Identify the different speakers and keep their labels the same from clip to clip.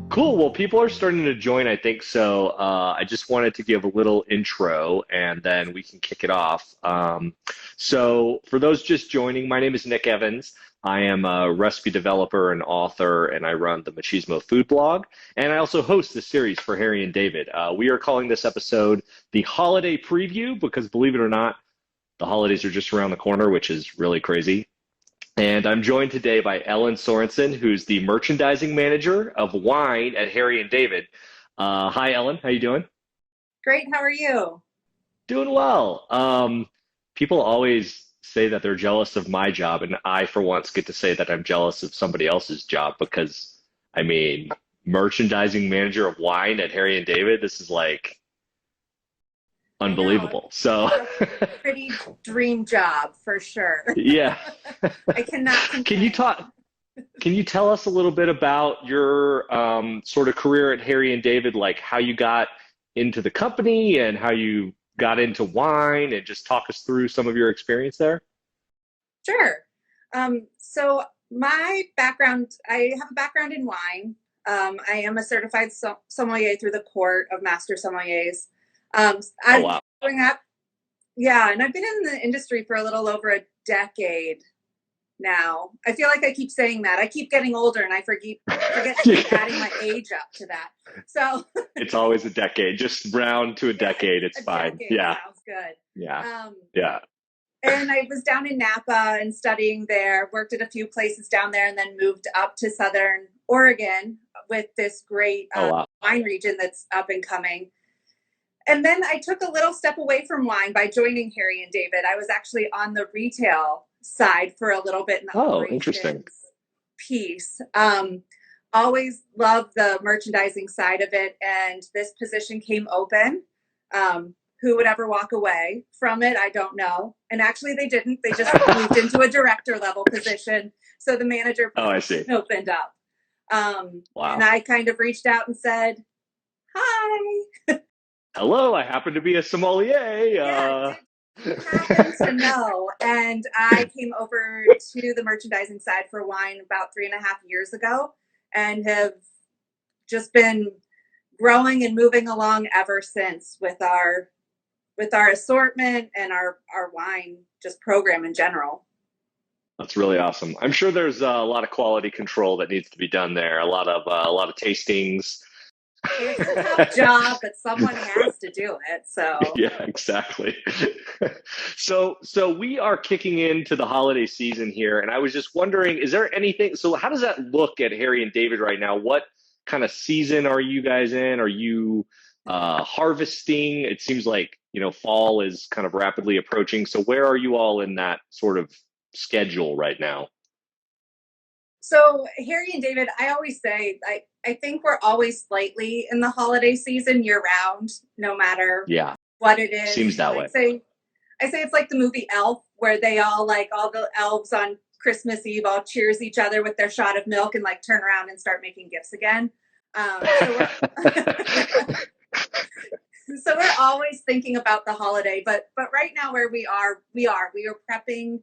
Speaker 1: Cool. Well, people are starting to join, I think so. I just wanted to give a little intro and then we can kick it off. So, for those just joining, my name is Nick Evans. I am a recipe developer and author, and I run the Machismo Food blog. And I also host the series for Harry and David. We are calling this episode the Holiday Preview because, believe it or not, the holidays are just around the corner, which is really crazy. And I'm joined today by Ellen Sorensen, who's the merchandising manager of wine at Harry and David. Hi, Ellen. How you doing?
Speaker 2: Great. How are you?
Speaker 1: Doing well. People always say that they're jealous of my job, and I, for once, get to say that I'm jealous of somebody else's job because, I mean, merchandising manager of wine at Harry and David, this is like
Speaker 2: I know.
Speaker 1: unbelievable. So,
Speaker 2: That's a pretty dream job for sure.
Speaker 1: yeah.
Speaker 2: I cannot
Speaker 1: Can you
Speaker 2: complain.
Speaker 1: talk? Can you tell us a little bit about your sort of career at Harry and David, like how you got into the company and how you got into wine, and just talk us through some of your experience there?
Speaker 2: Sure. So my background, I have a background in wine. I am a certified sommelier through the Court of Master Sommeliers.
Speaker 1: Oh,
Speaker 2: I've
Speaker 1: wow.
Speaker 2: growing up, yeah, and I've been in the industry for a little over a decade now. I feel like I keep saying that. I keep getting older, and I forget to keep adding my age up to that. So
Speaker 1: It's always a decade. Just round to a
Speaker 2: yeah,
Speaker 1: decade. It's
Speaker 2: a
Speaker 1: fine.
Speaker 2: decade
Speaker 1: Yeah.
Speaker 2: sounds good.
Speaker 1: Yeah.
Speaker 2: Um,
Speaker 1: Yeah.
Speaker 2: and I was down in Napa and studying there, worked at a few places down there, and then moved up to Southern Oregon with this great
Speaker 1: Oh, wow.
Speaker 2: wine region that's up and coming. And then I took a little step away from wine by joining Harry and David. I was actually on the retail side for a little bit in the
Speaker 1: Oh, interesting.
Speaker 2: operations piece. Always loved the merchandising side of it, and this position came open. Who would ever walk away from it? I don't know. And actually, they didn't. They just moved into a director level position. So the manager
Speaker 1: Oh, I
Speaker 2: position
Speaker 1: see.
Speaker 2: opened up. And
Speaker 1: Wow.
Speaker 2: I kind of reached out and said, hi.
Speaker 1: Hello, I happen to be a sommelier.
Speaker 2: Yeah, did happen to know. And I came over to the merchandising side for wine about 3.5 years ago and have just been growing and moving along ever since with our assortment and our wine just program in general.
Speaker 1: That's really awesome. I'm sure there's a lot of quality control that needs to be done there. A lot of tastings.
Speaker 2: It's a tough job, but someone has to do it. So
Speaker 1: Yeah, exactly. So we are kicking into the holiday season here, and I was just wondering, is there anything? So how does that look at Harry and David right now? What kind of season are you guys in? Are you harvesting? It seems like, fall is kind of rapidly approaching. So where are you all in that sort of schedule right now?
Speaker 2: so Harry and David, I always say I think we're always slightly in the holiday season year round, no matter
Speaker 1: Yeah,
Speaker 2: what it is.
Speaker 1: seems that way.
Speaker 2: I say it's like the movie Elf, where they all like all the elves on Christmas Eve all cheers each other with their shot of milk and like turn around and start making gifts again. So we're so we're always thinking about the holiday, but right now where we are prepping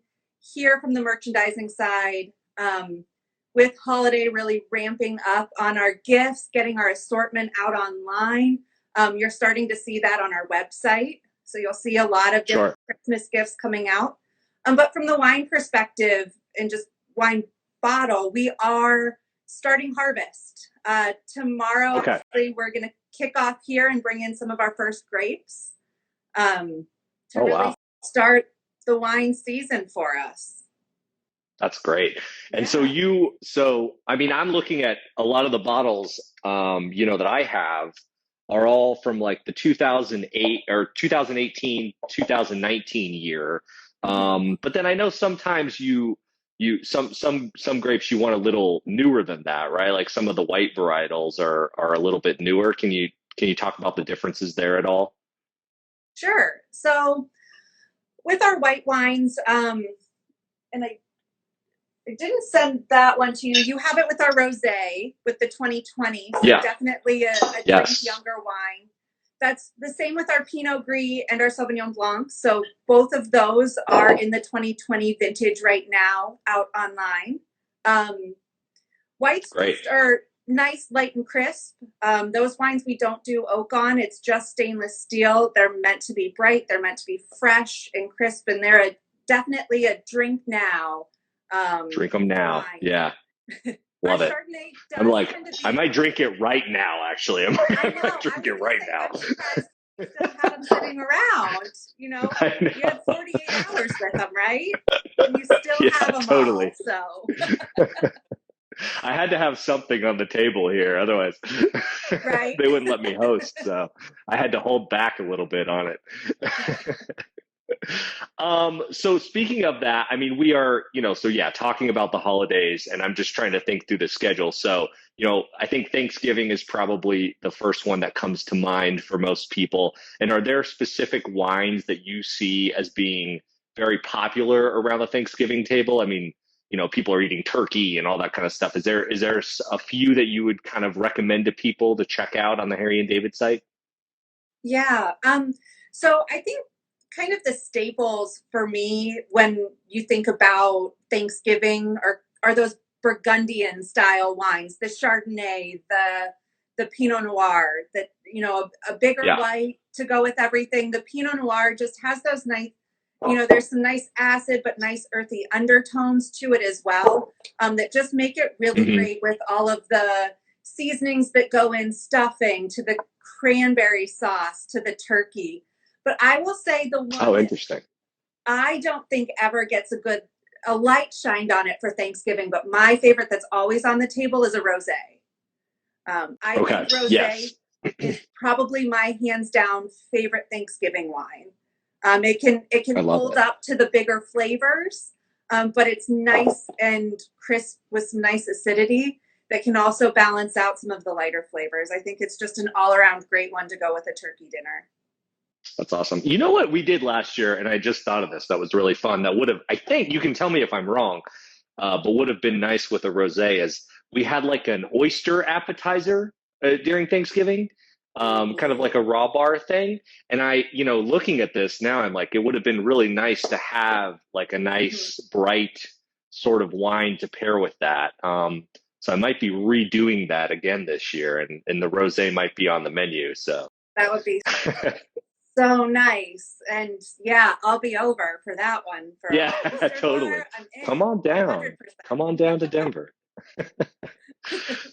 Speaker 2: here from the merchandising side, with holiday really ramping up on our gifts, getting our assortment out online. You're starting to see that on our website, so you'll see a lot of different
Speaker 1: Sure.
Speaker 2: Christmas gifts coming out. But from the wine perspective and just wine bottle, we are starting harvest. Tomorrow,
Speaker 1: Okay.
Speaker 2: actually, we're going to kick off here and bring in some of our first grapes, to
Speaker 1: Oh, wow.
Speaker 2: really start the wine season for us.
Speaker 1: That's great. And so
Speaker 2: Yeah.
Speaker 1: I mean, I'm looking at a lot of the bottles, that I have are all from like the 2008 or 2018, 2019 year.
Speaker 2: Mhm.
Speaker 1: But then I know sometimes some grapes you want a little newer than that, right? Like some of the white varietals are a little bit newer. Can you talk about the differences there at all?
Speaker 2: Sure. So with our white wines, and I didn't send that one to you. You have it with our rosé with the 2020. So
Speaker 1: Yeah.
Speaker 2: definitely a drink
Speaker 1: Yes.
Speaker 2: younger wine. That's the same with our Pinot Gris and our Sauvignon Blanc. So both of those are in the 2020 vintage right now out online. Whites
Speaker 1: Great.
Speaker 2: just are nice, light, and crisp. Those wines we don't do oak on. It's just stainless steel. They're meant to be bright. They're meant to be fresh and crisp, and they're definitely a drink now.
Speaker 1: Drink them now.
Speaker 2: Wine.
Speaker 1: Yeah. Love
Speaker 2: our
Speaker 1: it.
Speaker 2: Chardonnay does
Speaker 1: I'm like,
Speaker 2: tend to be,
Speaker 1: I might drink it right now, actually. I might drink it right now.
Speaker 2: I'm surprised you still have them sitting around. You know, you had 48 hours with them, right? And you still have them
Speaker 1: totally.
Speaker 2: all, so.
Speaker 1: I had to have something on the table here, otherwise
Speaker 2: right.
Speaker 1: they wouldn't let me host. So I had to hold back a little bit on it. So speaking of that, I mean, we are, so yeah, talking about the holidays, and I'm just trying to think through the schedule. So, I think Thanksgiving is probably the first one that comes to mind for most people. And are there specific wines that you see as being very popular around the Thanksgiving table? I mean, people are eating turkey and all that kind of stuff. Is there a few that you would kind of recommend to people to check out on the Harry and David site?
Speaker 2: Yeah. So I think kind of the staples for me when you think about Thanksgiving are those Burgundian style wines, the Chardonnay, the Pinot Noir, that a bigger white to go with everything. The Pinot Noir just has those nice, there's some nice acid but nice earthy undertones to it as well, that just make it really great with all of the seasonings that go in, stuffing to the cranberry sauce to the turkey. But I will say the one
Speaker 1: interesting.
Speaker 2: I don't think ever gets a light shined on it for Thanksgiving, but my favorite that's always on the table is a rosé. I think rosé is probably my hands down favorite Thanksgiving wine. It can hold up to the bigger flavors, but it's nice and crisp with some nice acidity that can also balance out some of the lighter flavors. I think it's just an all around great one to go with a turkey dinner.
Speaker 1: That's awesome. You know what we did last year, and I just thought of this, that was really fun. That would have, I think, you can tell me if I'm wrong, but would have been nice with a rosé is we had like an oyster appetizer during Thanksgiving, kind of like a raw bar thing. And I, looking at this now, I'm like, it would have been really nice to have like a nice, bright sort of wine to pair with that. So I might be redoing that again this year, and the rosé might be on the menu. So
Speaker 2: that would be so nice. And yeah, I'll be over for that one.
Speaker 1: Totally. Come on down. 100%. Come on down to Denver.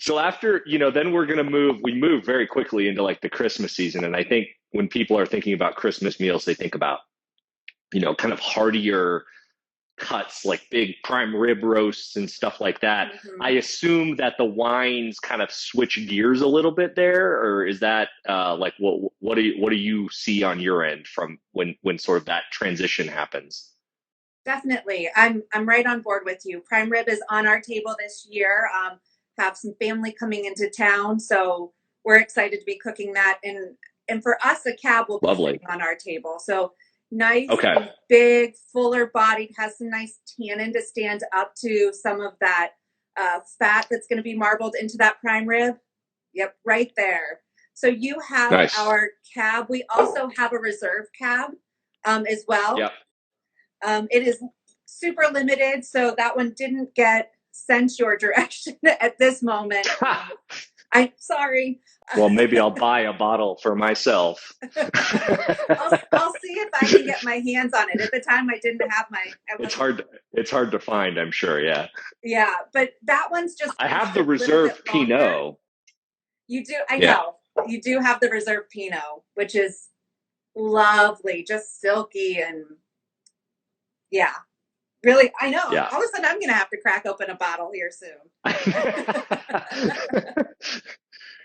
Speaker 1: So after, then we're going to we move very quickly into like the Christmas season. And I think when people are thinking about Christmas meals, they think about, kind of heartier cuts, like big prime rib roasts and stuff like that. I assume that the wines kind of switch gears a little bit there, or is that like what do you see on your end from when sort of that transition happens?
Speaker 2: Definitely, I'm right on board with you. Prime rib is on our table this year. Have some family coming into town, so we're excited to be cooking that. And for us, a cab will be sitting on our table. So nice, big, fuller bodied, has some nice tannin to stand up to some of that fat that's going to be marbled into that prime rib. Yep, right there. So you have our cab. We also have a reserve cab as well.
Speaker 1: Yep.
Speaker 2: It is super limited, so that one didn't get sent your direction at this moment. I'm sorry.
Speaker 1: Well, maybe I'll buy a bottle for myself.
Speaker 2: I'll see if I can get my hands on it. At the time, I didn't have
Speaker 1: It's hard to find, I'm sure. Yeah.
Speaker 2: Yeah, but that one's just.
Speaker 1: I have the reserve Pinot.
Speaker 2: You do. I know you do have the reserve Pinot, which is lovely, just silky and really. I know.
Speaker 1: Yeah.
Speaker 2: All of a sudden, I'm going to have to crack open a bottle here soon.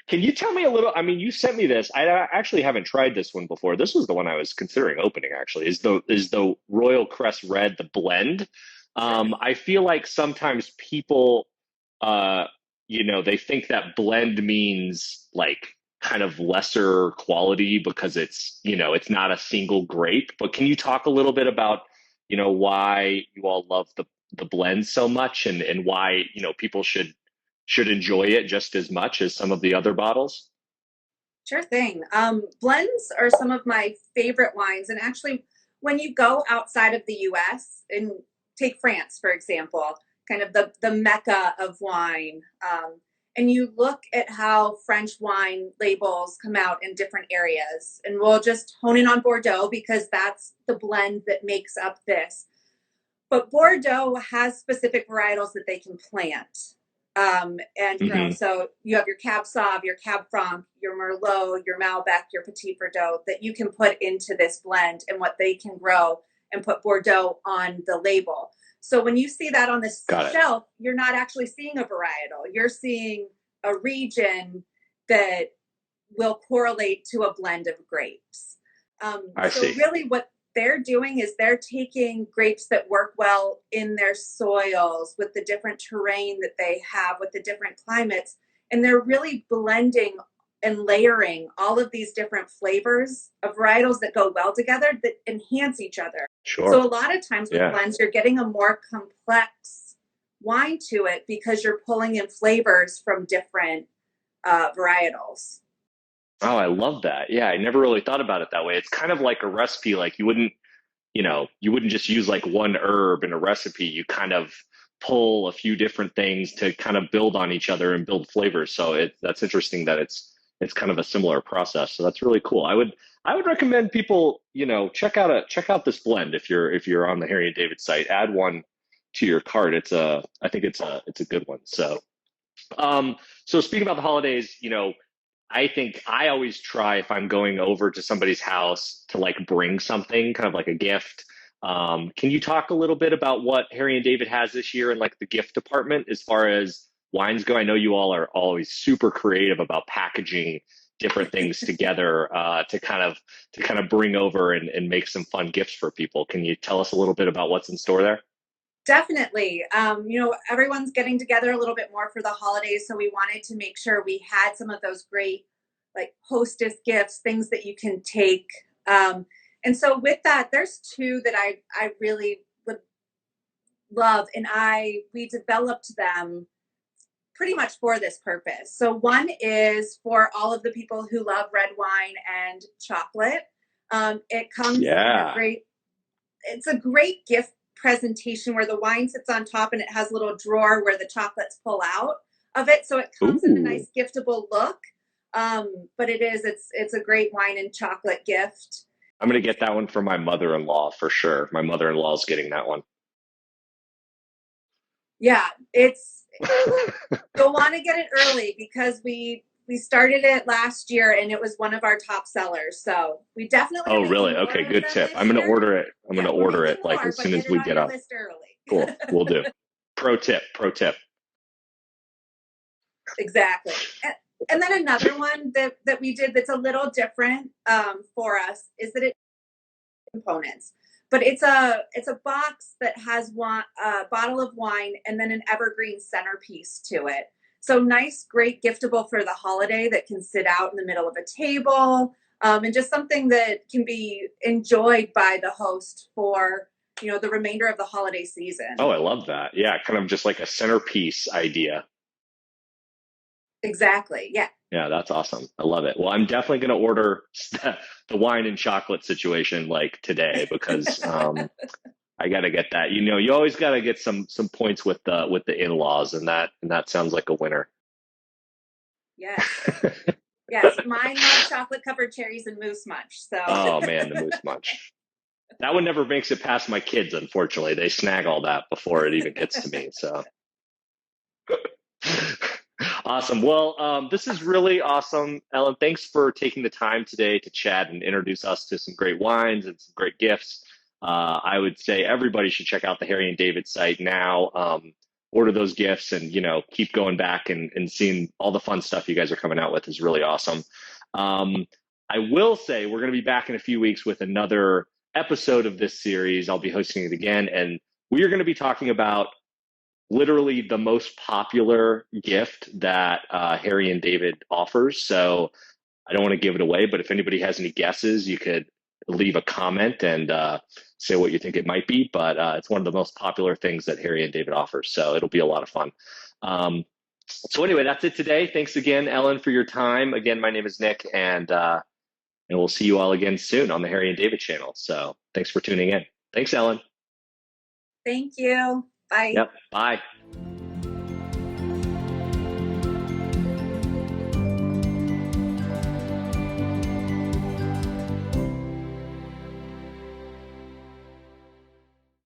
Speaker 1: Can you tell me a little? I mean, you sent me this. I actually haven't tried this one before. This was the one I was considering opening. Actually, is the Royal Crest Red the blend? I feel like sometimes people, they think that blend means like kind of lesser quality because it's it's not a single grape. But can you talk a little bit about why you all love the blend so much and why people should enjoy it just as much as some of the other bottles?
Speaker 2: Sure thing. Blends are some of my favorite wines. And actually, when you go outside of the US and take France, for example, kind of the mecca of wine, and you look at how French wine labels come out in different areas, and we'll just hone in on Bordeaux because that's the blend that makes up this. But Bordeaux has specific varietals that they can plant and grow.
Speaker 1: Hmm.
Speaker 2: So you have your Cab Sauv, your Cab Franc, your Merlot, your Malbec, your Petit Verdot that you can put into this blend and what they can grow and put Bordeaux on the label. So when you see that on the
Speaker 1: Got it.
Speaker 2: shelf, you're not actually seeing a varietal. You're seeing a region that will correlate to a blend of grapes.
Speaker 1: I
Speaker 2: So
Speaker 1: see.
Speaker 2: really what they're doing is they're taking grapes that work well in their soils with the different terrain that they have with the different climates, and they're really blending and layering all of these different flavors of varietals that go well together that enhance each other. So
Speaker 1: Sure.
Speaker 2: a lot of times with
Speaker 1: Yeah.
Speaker 2: blends you're getting a more complex wine to it because you're pulling in flavors from different varietals.
Speaker 1: Oh, I love that. Yeah, I never really thought about it that way. It's kind of like a recipe. Like you wouldn't just use like one herb in a recipe. You kind of pull a few different things to kind of build on each other and build flavors. So that's interesting that it's kind of a similar process. So that's really cool. I would recommend people, check out this blend if you're on the Harry and David site. Add one to your cart. I think it's a good one. Um, so speaking about the holidays, I think I always try if I'm going over to somebody's house to like bring something, kind of like a gift. Can you talk a little bit about what Harry and David has this year in like the gift department as far as wines go? I know you all are always super creative about packaging different things together to kind of bring over and make some fun gifts for people. Can you tell us a little bit about what's in store there?
Speaker 2: Definitely. Everyone's getting together a little bit more for the holidays, so we wanted to make sure we had some of those great, like hostess gifts, things that you can take. And so with that, there's two that I really would love, and I we developed them pretty much for this purpose. So one is for all of the people who love red wine and chocolate. It comes in a
Speaker 1: Yeah.
Speaker 2: great it's a great gift presentation where the wine sits on top and it has a little drawer where the chocolates pull out of it. So it comes in a
Speaker 1: Ooh.
Speaker 2: nice giftable look. But it's a great wine and chocolate gift.
Speaker 1: I'm gonna get that one for my mother-in-law for sure. My mother-in-law is getting that one.
Speaker 2: Yeah, it's you'll want to get it early because we started it last year and it was one of our top sellers. So we definitely are
Speaker 1: Oh,
Speaker 2: making
Speaker 1: really?
Speaker 2: more
Speaker 1: Okay,
Speaker 2: of
Speaker 1: good
Speaker 2: them
Speaker 1: tip.
Speaker 2: this
Speaker 1: I'm gonna
Speaker 2: year.
Speaker 1: order it. I'm
Speaker 2: Yeah,
Speaker 1: gonna
Speaker 2: we're
Speaker 1: order
Speaker 2: making
Speaker 1: it like
Speaker 2: more,
Speaker 1: as
Speaker 2: but
Speaker 1: soon as
Speaker 2: get it
Speaker 1: we
Speaker 2: on
Speaker 1: get
Speaker 2: your
Speaker 1: off.
Speaker 2: list early.
Speaker 1: Cool. We'll do. Pro tip. Pro tip.
Speaker 2: Exactly. And then another one that we did that's a little different for us is that it components, but it's a box that has one a bottle of wine and then an evergreen centerpiece to it. So nice, great giftable for the holiday that can sit out in the middle of a table, and just something that can be enjoyed by the host for the remainder of the holiday season.
Speaker 1: Oh, I love that. Yeah, kind of just like a centerpiece idea.
Speaker 2: Exactly. Yeah.
Speaker 1: Yeah, that's awesome. I love it. Well, I'm definitely going to order the wine and chocolate situation like today because I got to get that. You always got to get some points with the in-laws, and that sounds like a winner.
Speaker 2: Yes. Yes. Mine love chocolate covered cherries and moose munch. So
Speaker 1: Oh man, the moose munch. That one never makes it past my kids, unfortunately. They snag all that before it even gets to me. So awesome. Well, this is really awesome, Ellen. Thanks for taking the time today to chat and introduce us to some great wines and some great gifts. I would say everybody should check out the Harry and David site now. Order those gifts and keep going back and seeing all the fun stuff you guys are coming out with is really awesome. Um, I will say we're going to be back in a few weeks with another episode of this series. I'll be hosting it again, and we are going to be talking about literally the most popular gift that Harry and David offers. So I don't want to give it away, but if anybody has any guesses, you could leave a comment and say what you think it might be. But it's one of the most popular things that Harry and David offers. So it'll be a lot of fun. Um, So anyway, that's it today. Thanks again, Ellen, for your time. Again, my name is Nick, and we'll see you all again soon on the Harry and David channel. So thanks for tuning in. Thanks, Ellen.
Speaker 2: Thank you. Bye.
Speaker 1: Yep. Bye.